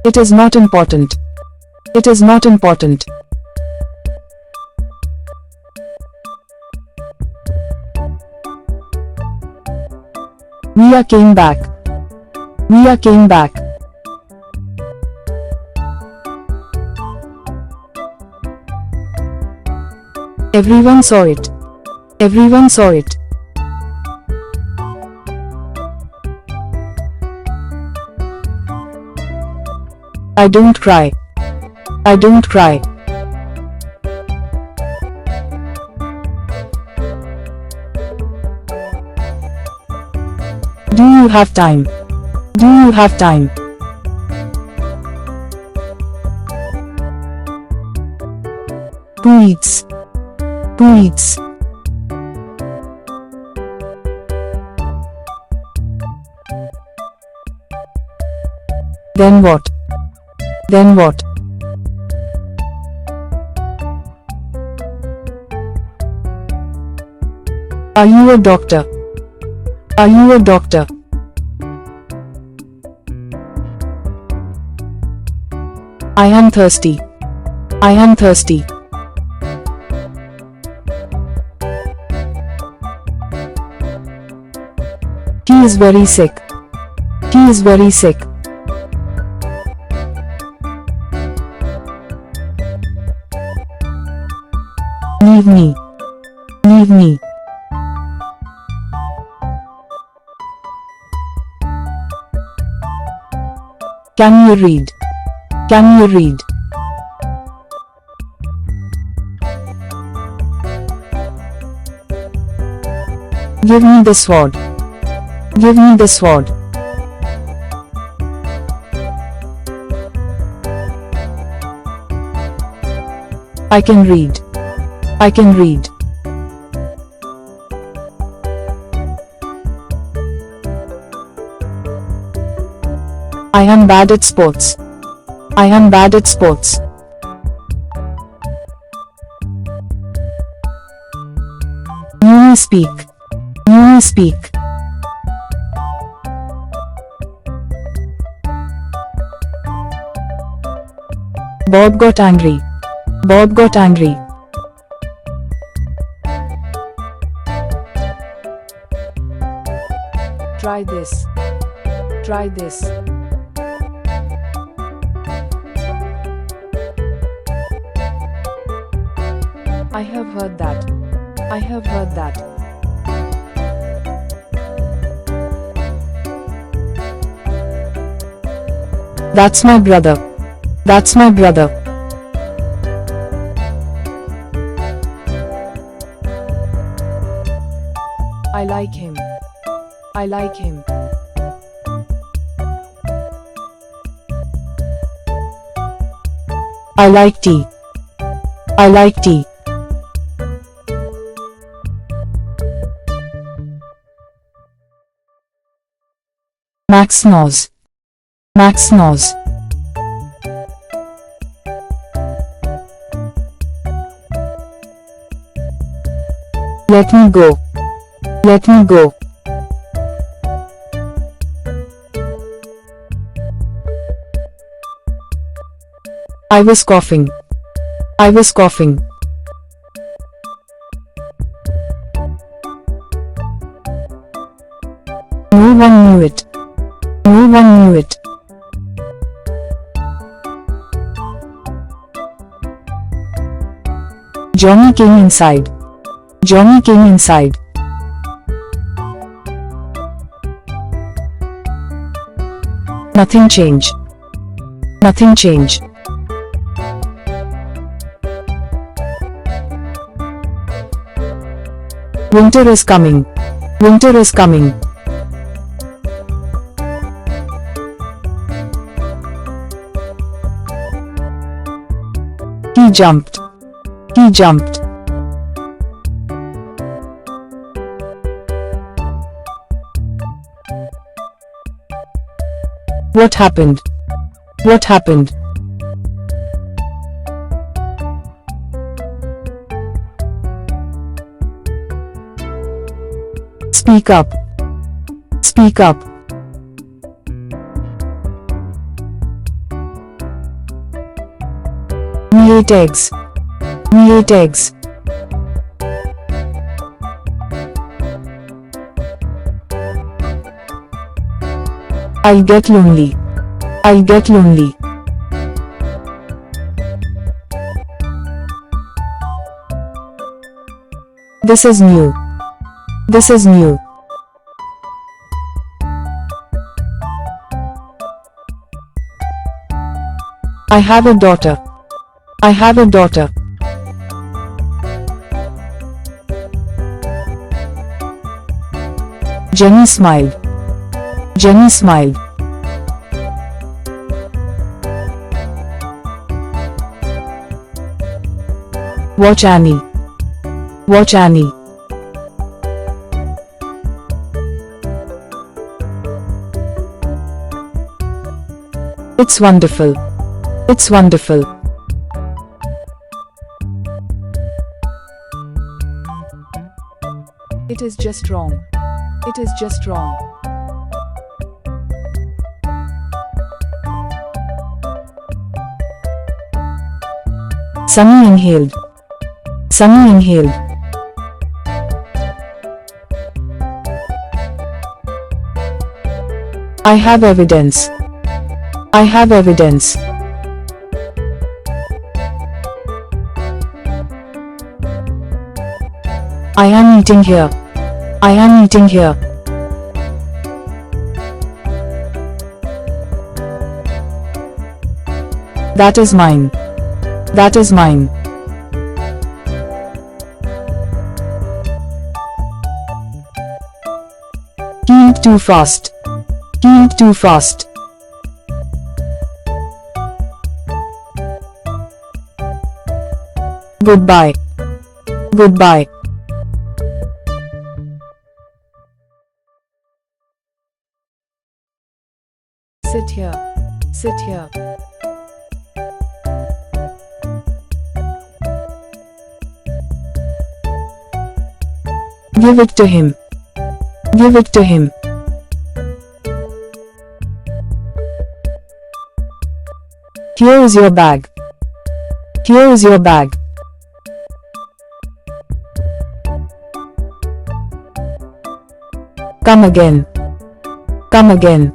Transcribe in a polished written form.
It is not important. It is not important. Ria came back. Ria came back. Everyone saw it. Everyone saw it. I don't cry. I don't cry. Do you have time? Do you have time? Who eats? Who eats? Then what? Then what? Are you a doctor? Are you a doctor? I am thirsty. I am thirsty. He is very sick. He is very sick. Leave me. Leave me. Can you read? Can you read? Give me the sword. Give me the sword. I can read. I can read. I am bad at sports. I am bad at sports. You may speak. You may speak. Bob got angry. Bob got angry. Try this. Try this. I have heard that. I have heard that. That's my brother. That's my brother. I like him. I like him. I like tea. I like tea. Max snores. Max snores. Let me go. Let me go. I was coughing. I was coughing. No one knew it. No one knew it. Johnny came inside. Johnny came inside. Nothing changed. Nothing changed. Winter is coming. Winter is coming. He jumped. He jumped. What happened? What happened? Speak up. Speak up. We ate eggs. We ate eggs. I'll get lonely. I'll get lonely. This is new. This is new. I have a daughter. I have a daughter. Jenny smiled. Jenny smiled. Watch Annie. Watch Annie. It's wonderful. It's wonderful. It is just wrong. It is just wrong. Sunny inhaled. Sunny inhaled. I have evidence. I have evidence. I am eating here. I am eating here. That is mine. That is mine. He ate too fast. He ate too fast. Goodbye. Goodbye. Sit here. Sit here. Give it to him. Give it to him. Here is your bag. Here is your bag. Come again. Come again.